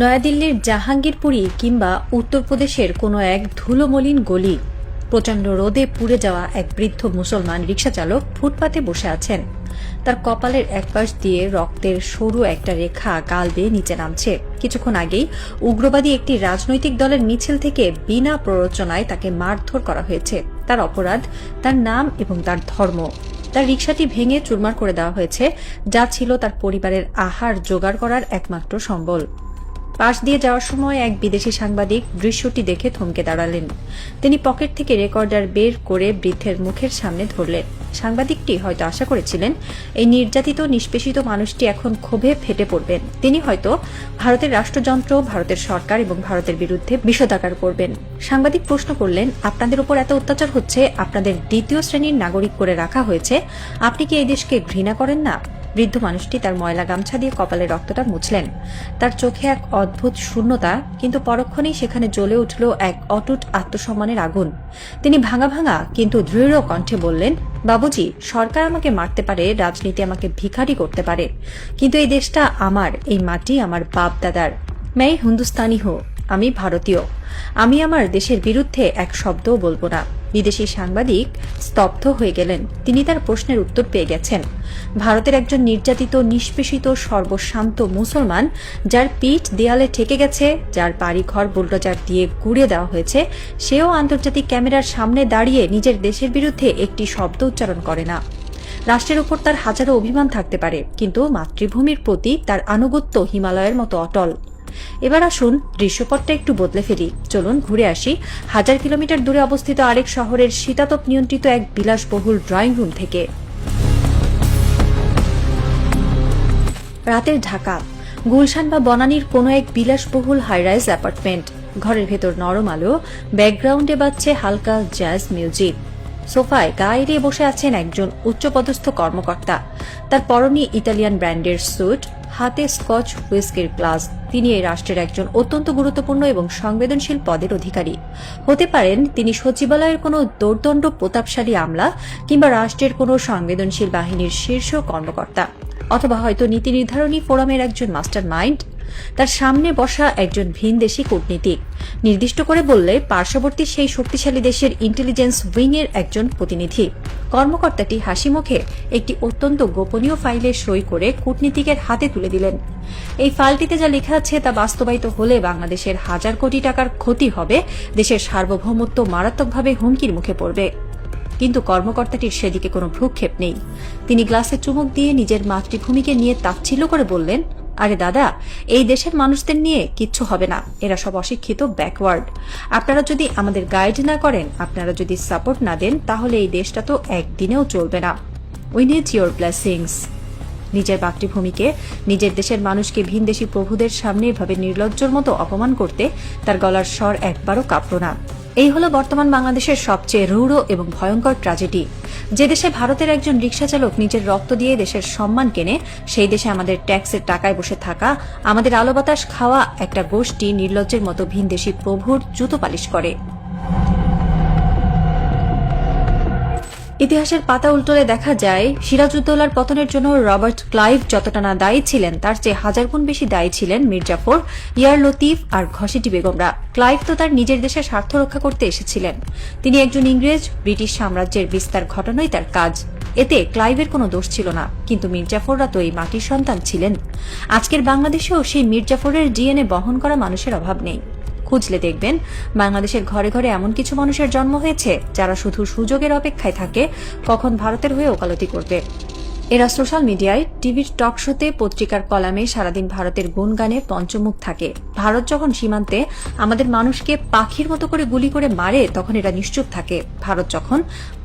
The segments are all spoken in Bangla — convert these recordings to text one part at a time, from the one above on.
নয়াদিল্লির জাহাঙ্গীরপুরী কিংবা উত্তরপ্রদেশের কোনো এক ধুলোমলিন গলি, প্রচণ্ড রোদে পুড়ে যাওয়া এক বৃদ্ধ মুসলমান রিকশাচালক ফুটপাতে বসে আছেন। তার কপালের একপাশ দিয়ে রক্তের সরু একটা রেখা গাল বেয়ে নিচে নামছে। কিছুক্ষণ আগেই উগ্রবাদী একটি রাজনৈতিক দলের মিছিল থেকে বিনা প্ররোচনায় তাকে মারধর করা হয়েছে। তার অপরাধ, তার নাম এবং তার ধর্ম। তার রিকশাটি ভেঙে চুরমার করে দেওয়া হয়েছে, যা ছিল তার পরিবারের আহার জোগাড় করার একমাত্র সম্বল। পাশ দিয়ে যাওয়ার সময় এক বিদেশি সাংবাদিক দৃশ্যটি দেখে থমকে দাঁড়ালেন। তিনি পকেট থেকে রেকর্ডার বের করে বৃদ্ধের মুখের সামনে ধরলেন। সাংবাদিকটি হয়তো আশা করেছিলেন এই নির্যাতিত নিষ্পেষিত মানুষটি এখন ক্ষোভে ফেটে পড়বেন। তিনি হয়তো ভারতের রাষ্ট্রযন্ত্র, ভারতের সরকার এবং ভারতের বিরুদ্ধে বিষোদাগার করবেন। সাংবাদিক প্রশ্ন করলেন, আপনাদের উপর এত অত্যাচার হচ্ছে, আপনাদের দ্বিতীয় শ্রেণীর নাগরিক করে রাখা হয়েছে, আপনি কি এই দেশকে ঘৃণা করেন না? বৃদ্ধ মানুষটি তার ময়লা গামছা দিয়ে কপালে রক্তটা মুছলেন। তার চোখে এক অদ্ভুত শূন্যতা, কিন্তু পরক্ষণেই সেখানে জ্বলে উঠল এক অটুট আত্মসম্মানের আগুন। তিনি ভাঙা ভাঙা কিন্তু দৃঢ় কণ্ঠে বললেন, বাবুজি, সরকার আমাকে মারতে পারে, রাজনীতি আমাকে ভিখারি করতে পারে, কিন্তু এই দেশটা আমার, এই মাটি আমার বাপ দাদার। मैं হিন্দুস্তানি হো, আমি ভারতীয়। আমি আমার দেশের বিরুদ্ধে এক শব্দও বলবো না। বিদেশি সাংবাদিক স্তব্ধ হয়ে গেলেন। তিনি তার প্রশ্নের উত্তর পেয়ে গেছেন। ভারতের একজন নির্যাতিত, নিষ্পেষিত, সর্বশান্ত মুসলমান, যার পিঠ দেয়ালে ঠেকে গেছে, যার বাড়ি ঘর বুলডোজার দিয়ে গুড়িয়ে দেওয়া হয়েছে, সেও আন্তর্জাতিক ক্যামেরার সামনে দাঁড়িয়ে নিজের দেশের বিরুদ্ধে একটি শব্দ উচ্চারণ করে না। রাষ্ট্রের উপর তার হাজারো অভিমান থাকতে পারে, কিন্তু মাতৃভূমির প্রতি তার আনুগত্য হিমালয়ের মতো অটল। এবার আসুন দৃশ্যপটটা একটু বদলে ফেলি। চলুন ঘুরে আসি 1000 কিলোমিটার দূরে অবস্থিত আরেক শহরের শীতাতপ নিয়ন্ত্রিত এক বিলাসবহুল ড্রয়িং রুম থেকে। রাতের ঢাকা, গুলশান বা বনানীর কোনো এক বিলাসবহুল হাইরাইজ অ্যাপার্টমেন্ট। ঘরের ভেতর নরম আলো, ব্যাকগ্রাউন্ডে বাজছে হালকা জ্যাজ মিউজিক। সোফায় গা এড়িয়ে বসে আছেন একজন উচ্চপদস্থ কর্মকর্তা। তার পরনে ইতালিয়ান ব্র্যান্ডের স্যুট, হাতে স্কচ হুইস্কির গ্লাস। তিনি এই রাষ্ট্রের একজন অত্যন্ত গুরুত্বপূর্ণ এবং সংবেদনশীল পদের অধিকারী। হতে পারেন তিনি সচিবালয়ের কোনো দোর্দণ্ড প্রতাপশালী আমলা, কিংবা রাষ্ট্রের কোনো সংবেদনশীল বাহিনীর শীর্ষ কর্মকর্তা, অথবা হয়তো নীতি নির্ধারণী ফোরামের একজন মাস্টার মাইন্ড। তার সামনে বসা একজন ভিনদেশী কূটনীতিক, নির্দিষ্ট করে বললে পার্শ্ববর্তী সেই শক্তিশালী দেশের ইন্টেলিজেন্স উইং এর একজন প্রতিনিধি। কর্মকর্তাটি হাসি মুখে একটি অত্যন্ত গোপনীয় ফাইলে সই করে কূটনীতিকের হাতে তুলে দিলেন। এই ফাইলটিতে যা লেখা আছে তা বাস্তবায়িত হলে বাংলাদেশের 1000 কোটি টাকার ক্ষতি হবে, দেশের সার্বভৌমত্ব মারাত্মকভাবে হুমকির মুখে পড়বে। কিন্তু কর্মকর্তাটির সেদিকে কোনো ভ্রুক্ষেপ নেই। তিনি গ্লাসে চুমুক দিয়ে নিজের মাতৃভূমিকে নিয়ে তাচ্ছিল্য করে বললেন, আরে দাদা, এই দেশের মানুষদের নিয়ে কিচ্ছু হবে না, এরা সব অশিক্ষিত, ব্যাকওয়ার্ড। আপনারা যদি আমাদের গাইড না করেন, আপনারা যদি সাপোর্ট না দেন, তাহলে এই দেশটা তো একদিনেও চলবে না। We need your blessings. নিজের মাতৃভূমিকে, নিজের দেশের মানুষকে ভিনদেশী প্রভুদের সামনে এভাবে নির্লজ্জর মতো অপমান করতে তার গলার স্বর একবারও কাঁপল না। এই হলো বর্তমান বাংলাদেশের সবচেয়ে রূঢ় এবং ভয়ঙ্কর ট্র্যাজেডি। যে দেশে ভারতের একজন রিকশাচালক নিজের রক্ত দিয়ে দেশের সম্মান কেনে, সেই দেশে আমাদের ট্যাক্সের টাকায় বসে থাকা, আমাদের আলো বাতাস খাওয়া একটা গোষ্ঠী নির্লজ্জের মতো ভিনদেশী প্রভুর জুতো পালিশ করে। ইতিহাসের পাতা উল্টোলে দেখা যায়, সিরাজউদ্দৌলার পতনের জন্য রবার্ট ক্লাইভ যতটা না দায়ী ছিলেন, তার চেয়ে 1000 গুণ বেশি দায়ী ছিলেন মির্জাফর, ইয়ার লতিফ আর ঘসেটি বেগমরা। ক্লাইভ তো তার নিজের দেশের স্বার্থ রক্ষা করতে এসেছিলেন। তিনি একজন ইংরেজ, ব্রিটিশ সাম্রাজ্যের বিস্তার ঘটানোই তার কাজ। এতে ক্লাইভের কোনো দোষ ছিল না, কিন্তু মির্জাফররা তো এই মাটির সন্তান ছিলেন। আজকের বাংলাদেশেও সেই মির্জাফরের ডিএনএ বহন করা মানুষের অভাব নেই। খুঁজলে দেখবেন বাংলাদেশের ঘরে ঘরে এমন কিছু মানুষের জন্ম হয়েছে যারা শুধু সুযোগের অপেক্ষায় থাকে কখন ভারতের হয়ে ওকালতি করবে। এরা সোশ্যাল মিডিয়ায়, টিভির টক শোতে, পত্রিকার কলামে সারাদিন ভারতের গুণগানে পঞ্চমুখ থাকে। ভারত যখন সীমান্তে আমাদের মানুষকে পাখির মতো করে গুলি করে মারে, তখন এরা নিশ্চুপ থাকে। ভারত যখন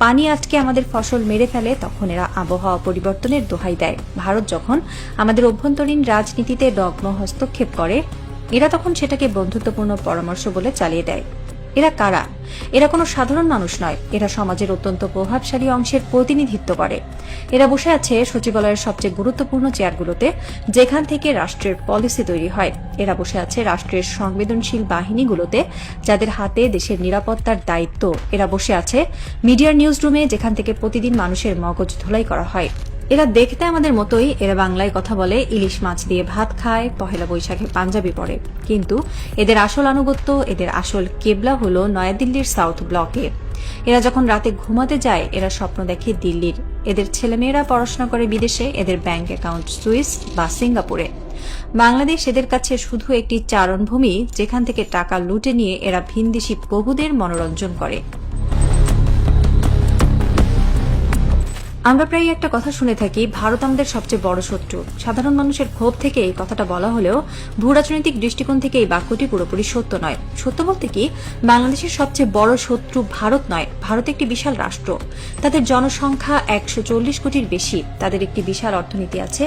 পানি আটকে আমাদের ফসল মেরে ফেলে, তখন এরা আবহাওয়া পরিবর্তনের দোহাই দেয়। ভারত যখন আমাদের অভ্যন্তরীণ রাজনীতিতে নগ্ন হস্তক্ষেপ করে, এরা তখন সেটাকে বন্ধুত্বপূর্ণ পরামর্শ বলে চালিয়ে দেয়। এরা কারা? এরা কোনো সাধারণ মানুষ নয়, এরা সমাজের অত্যন্ত প্রভাবশালী অংশের প্রতিনিধিত্ব করে। এরা বসে আছে সচিবালয়ের সবচেয়ে গুরুত্বপূর্ণ চেয়ারগুলোতে, যেখান থেকে রাষ্ট্রের পলিসি তৈরি হয়। এরা বসে আছে রাষ্ট্রের সংবেদনশীল বাহিনীগুলোতে, যাদের হাতে দেশের নিরাপত্তার দায়িত্ব। এরা বসে আছে মিডিয়ার নিউজ রুমে, যেখান থেকে প্রতিদিন মানুষের মগজ ধোলাই করা হয়। এরা দেখতে আমাদের মতোই, এরা বাংলায় কথা বলে, ইলিশ মাছ দিয়ে ভাত খায়, পহেলা বৈশাখে পাঞ্জাবি পরে। কিন্তু এদের আসল আনুগত্য, এদের আসল কেবলা হলো নয়াদিল্লির সাউথ ব্লকে। এরা যখন রাতে ঘুমাতে যায় এরা স্বপ্ন দেখে দিল্লির। এদের ছেলেমেয়েরা পড়াশোনা করে বিদেশে, এদের ব্যাংক অ্যাকাউন্ট সুইস বা সিঙ্গাপুরে। বাংলাদেশ এদের কাছে শুধু একটি চারণভূমি যেখান থেকে টাকা লুটে নিয়ে এরা ভিনদেশি প্রভুদের মনোরঞ্জন করে। আমরা প্রায় একটা কথা শুনে থাকি, ভারত আমাদের সবচেয়ে বড় শত্রু। সাধারণ মানুষের ক্ষোভ থেকে এই কথাটা বলা হলেও ভূরাজনৈতিক দৃষ্টিকোণ থেকে এই বাক্যটি পুরোপুরি সত্য নয়। সত্য বলতে কি, বাংলাদেশের সবচেয়ে বড় শত্রু ভারত নয়, ভারত একটি বিশাল রাষ্ট্র। তাদের জনসংখ্যা 140 কোটির বেশি, তাদের একটি বিশাল অর্থনীতি আছে,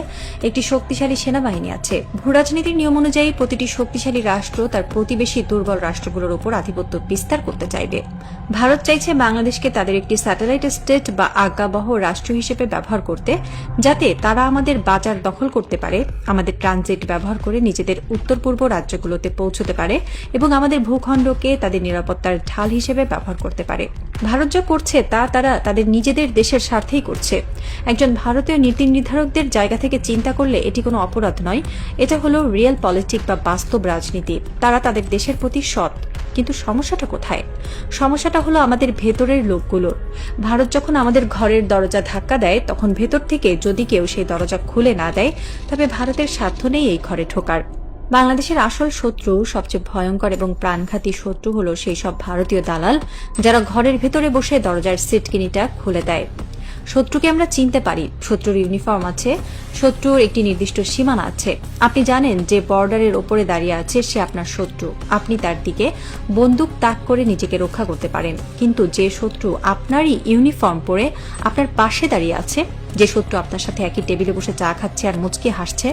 একটি শক্তিশালী সেনাবাহিনী আছে। ভূরাজনীতির নিয়ম অনুযায়ী প্রতিটি শক্তিশালী রাষ্ট্র তার প্রতিবেশী দুর্বল রাষ্ট্রগুলোর উপর আধিপত্য বিস্তার করতে চাইবে। ভারত চাইছে বাংলাদেশকে তাদের একটি স্যাটেলাইট স্টেট বা আজ্ঞাবহ রাষ্ট্র হিসেবে ব্যবহার করতে, যাতে তারা আমাদের বাজার দখল করতে পারে, আমাদের ট্রানজিট ব্যবহার করে নিজেদের উত্তর পূর্ব রাজ্যগুলোতে পৌঁছতে পারে এবং আমাদের ভূখণ্ডকে তাদের নিরাপত্তার ঢাল হিসেবে ব্যবহার করতে পারে। ভারত যা করছে তা তারা তাদের নিজেদের দেশের স্বার্থেই করছে। একজন ভারতীয় নীতি নির্ধারকদের জায়গা থেকে চিন্তা করলে এটি কোনো অপরাধ নয়, এটা হলো রিয়েল পলিটিক বা বাস্তব রাজনীতি। তারা তাদের দেশের প্রতি সৎ। কিন্তু সমস্যাটা কোথায়? সমস্যাটা হলো আমাদের ভেতরের লোকগুলোর। ভারত যখন আমাদের ঘরের দরজা ধাক্কা দেয়, তখন ভেতর থেকে যদি কেউ সেই দরজা খুলে না দেয়, তবে ভারতের সাধ্য নেই এই ঘরে ঢোকার। বাংলাদেশের আসল শত্রু, সবচেয়ে ভয়ঙ্কর এবং প্রাণঘাতী শত্রু হলো সেই সব ভারতীয় দালাল যারা ঘরের ভেতরে বসে দরজার সিটকিনিটা খুলে দেয়। শত্রুকে আমরা চিনতে পারি, শত্রুর ইউনিফর্ম আছে, শত্রুর একটি নির্দিষ্ট সীমানা আছে। আপনি জানেন যে বর্ডারের ওপরে দাঁড়িয়ে আছে সে আপনার শত্রু, আপনি তার দিকে বন্দুক তাক করে নিজেকে রক্ষা করতে পারেন। কিন্তু যে শত্রু আপনারই ইউনিফর্ম পরে আপনার পাশে দাঁড়িয়ে আছে, যে শত্রু আপনার সাথে একই টেবিলে বসে চা খাচ্ছে আর মুচকি হাসছে,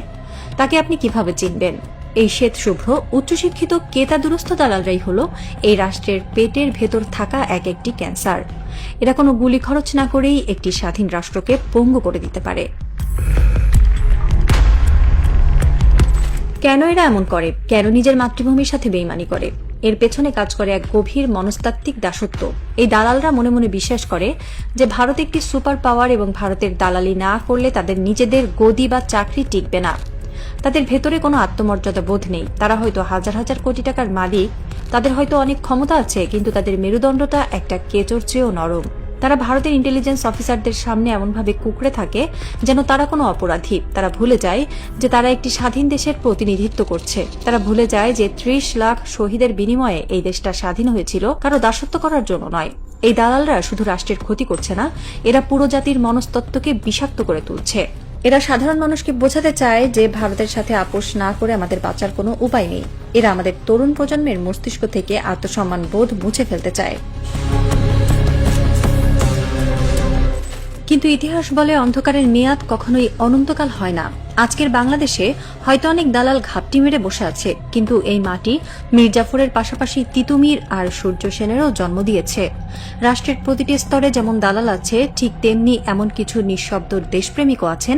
তাকে আপনি কিভাবে চিনবেন? এই শ্বেত শুভ্র উচ্চশিক্ষিত কেতাদুরস্থ দালালরাই হলো এই রাষ্ট্রের পেটের ভেতর থাকা এক একটি ক্যান্সার। এরা কোনো গুলি খরচ না করেই একটি স্বাধীন রাষ্ট্রকে পঙ্গু করে দিতে পারে। কেন এরা এমন করে? কেন নিজের মাতৃভূমির সাথে বেইমানি করে? এর পেছনে কাজ করে এক গভীর মনস্তাত্ত্বিক দাসত্ব। এই দালালরা মনে মনে বিশ্বাস করে যে ভারত একটি সুপার পাওয়ার এবং ভারতের দালালি না করলে তাদের নিজেদের গদি বা চাকরি টিকবে না। তাদের ভেতরে কোনো আত্মমর্যাদা বোধ নেই। তারা হয়তো হাজার হাজার কোটি টাকার মালিক, তাদের হয়তো অনেক ক্ষমতা আছে, কিন্তু তাদের মেরুদণ্ডটা একটা কেঁচোর চেয়েও নরম। তারা ভারতের ইন্টেলিজেন্স অফিসারদের সামনে এমনভাবে কুঁকড়ে থাকে যেন তারা কোনো অপরাধী। তারা ভুলে যায় যে তারা একটি স্বাধীন দেশের প্রতিনিধিত্ব করছে। তারা ভুলে যায় যে 30 লাখ শহীদের বিনিময়ে এই দেশটা স্বাধীন হয়েছিল কারো দাসত্ব করার জন্য নয়। এই দালালরা শুধু রাষ্ট্রের ক্ষতি করছে না, এরা পুরো জাতির মনস্তত্ত্বকে বিষাক্ত করে তুলছে। এরা সাধারণ মানুষকে বোঝাতে চায় যে ভারতের সাথে আপোষ না করে আমাদের বাঁচার কোনো উপায় নেই। এরা আমাদের তরুণ প্রজন্মের মস্তিষ্ক থেকে আত্মসম্মান বোধ মুছে ফেলতে চায়। কিন্তু ইতিহাস বলে অন্ধকারের মেয়াদ কখনোই অনন্তকাল হয় না। আজকের বাংলাদেশে হয়তো অনেক দালাল ঘাপটি মেরে বসে আছে, কিন্তু এই মাটি মীর জাফরের পাশাপাশি তিতুমির আর সূর্য সেনেরও জন্ম দিয়েছে। রাষ্ট্রের প্রতিটি স্তরে যেমন দালাল আছে, ঠিক তেমনি এমন কিছু নিঃশব্দ দেশপ্রেমিকও আছেন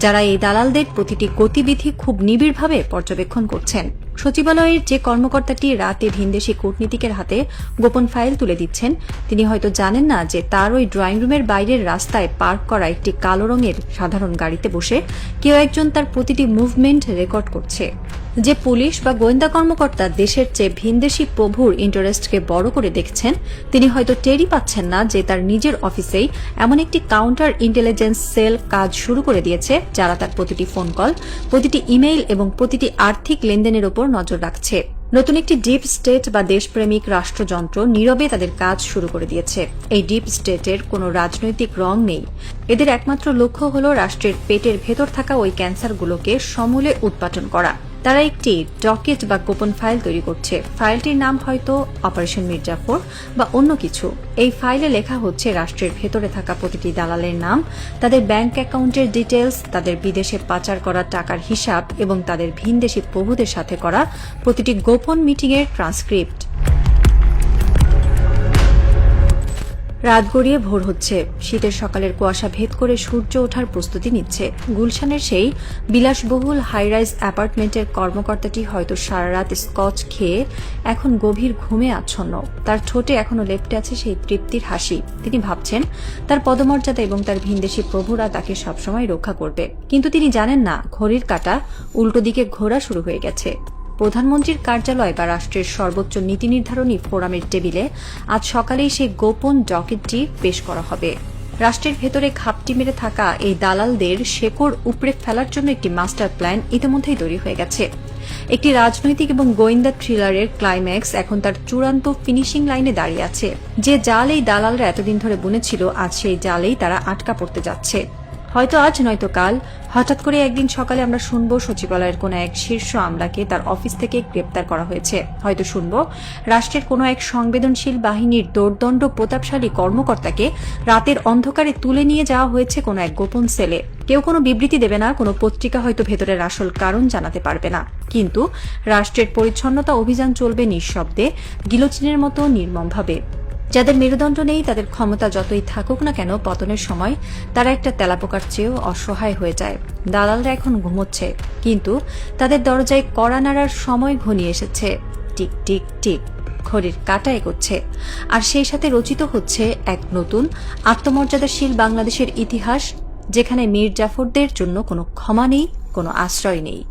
যারা এই দালালদের প্রতিটি গতিবিধি খুব নিবিড়ভাবে পর্যবেক্ষণ করছেন। সচিবালয়ের যে কর্মকর্তাটি রাতে ভিনদেশি কূটনীতিকের হাতে গোপন ফাইল তুলে দিচ্ছেন, তিনি হয়তো জানেন না যে তার ওই ড্রয়িং রুমের বাইরের রাস্তায় পার্ক করা একটি কালো রঙের সাধারণ গাড়িতে বসে কেউ একজন তার প্রতিটি মুভমেন্ট রেকর্ড করছে। যে পুলিশ বা গোয়েন্দা কর্মকর্তা দেশের চেয়ে ভিনদেশি প্রভুর ইন্টারেস্টকে বড় করে দেখছেন, তিনি হয়তো টেরই পাচ্ছেন না যে তার নিজের অফিসেই এমন একটি কাউন্টার ইন্টেলিজেন্স সেল কাজ শুরু করে দিয়েছে, যারা তার প্রতিটি ফোন কল, প্রতিটি ইমেইল এবং প্রতিটি আর্থিক লেনদেনের উপর নজর রাখছে। নতুন একটি ডিপ স্টেট বা দেশপ্রেমিক রাষ্ট্রযন্ত্র নীরবে তাদের কাজ শুরু করে দিয়েছে। এই ডিপ স্টেটের কোনো রাজনৈতিক রং নেই। এদের একমাত্র লক্ষ্য হল রাষ্ট্রের পেটের ভেতর থাকা ওই ক্যান্সারগুলোকে সমূলে উৎপাটন করা। তারা একটি ডকেট বা গোপন ফাইল তৈরি করছে। ফাইলটির নাম হয়তো অপারেশন মীর জাফর বা অন্য কিছু। এই ফাইলে লেখা হচ্ছে রাষ্ট্রের ভেতরে থাকা প্রতিটি দালালের নাম, তাদের ব্যাংক অ্যাকাউন্টের ডিটেলস, তাদের বিদেশে পাচার করা টাকার হিসাব এবং তাদের ভিনদেশি প্রভুদের সাথে করা প্রতিটি গোপন মিটিংয়ের ট্রান্সক্রিপ্ট। রাত গড়িয়ে ভোর হচ্ছে, শীতের সকালের কুয়াশা ভেদ করে সূর্য ওঠার প্রস্তুতি নিচ্ছে। গুলশানের সেই বিলাসবহুল হাইরাইজ অ্যাপার্টমেন্টের কর্মকর্তাটি হয়তো সারা রাত স্কচ খেয়ে এখন গভীর ঘুমে আচ্ছন্ন। তার ঠোঁটে এখনো লেপ্টে আছে সেই তৃপ্তির হাসি। তিনি ভাবছেন তার পদমর্যাদা এবং তার ভিনদেশী প্রভুরা তাকে সবসময় রক্ষা করবে, কিন্তু তিনি জানেন না ঘড়ির কাঁটা উল্টো দিকে ঘোরা শুরু হয়ে গেছে। প্রধানমন্ত্রীর কার্যালয় বা রাষ্ট্রের সর্বোচ্চ নীতি নির্ধারণী ফোরামের টেবিলে আজ সকালেই সেই গোপন ডকেটটি পেশ করা হবে। রাষ্ট্রের ভেতরে ঘাপটি মেরে থাকা এই দালালদের শেকড় উপড়ে ফেলার জন্য একটি মাস্টার প্ল্যান ইতিমধ্যেই তৈরি হয়ে গেছে। একটি রাজনৈতিক এবং গোয়েন্দা থ্রিলারের ক্লাইম্যাক্স এখন তার চূড়ান্ত ফিনিশিং লাইনে দাঁড়িয়ে আছে। যে জাল এই দালালরা এতদিন ধরে বুনেছিল, আজ সেই জালেই তারা আটকা পড়তে যাচ্ছে। হয়তো আজ নয়তো কাল হঠাৎ করে একদিন সকালে আমরা শুনব সচিবালয়ের কোনো এক শীর্ষ আমলাকে তার অফিস থেকে গ্রেপ্তার করা হয়েছে। হয়তো শুনব রাষ্ট্রের কোনো এক সংবেদনশীল বাহিনীর দোর্দণ্ড প্রতাপশালী কর্মকর্তাকে রাতের অন্ধকারে তুলে নিয়ে যাওয়া হয়েছে কোনো এক গোপন সেলে। কেউ কোনো বিবৃতি দেবে না, কোনো পত্রিকা হয়তো ভেতরের আসল কারণ জানাতে পারবে না, কিন্তু রাষ্ট্রের পরিচ্ছন্নতা অভিযান চলবে নিঃশব্দে, গিলোচিনের মতো নির্মমভাবে। যাদের মেরুদণ্ড নেই, তাদের ক্ষমতা যতই থাকুক না কেন, পতনের সময় তারা একটা তেলাপোকার চেয়েও অসহায় হয়ে যায়। দালালরা এখন ঘুমোচ্ছে, কিন্তু তাদের দরজায় কড়া নাড়ার সময় ঘনিয়ে এসেছে। টিক টিক টিক ঘড়ির কাঁটা এগোচ্ছে, আর সেই সাথে রচিত হচ্ছে এক নতুন আত্মমর্যাদাশীল বাংলাদেশের ইতিহাস, যেখানে মীর জাফরদের জন্য কোনো ক্ষমা নেই, কোনো আশ্রয় নেই।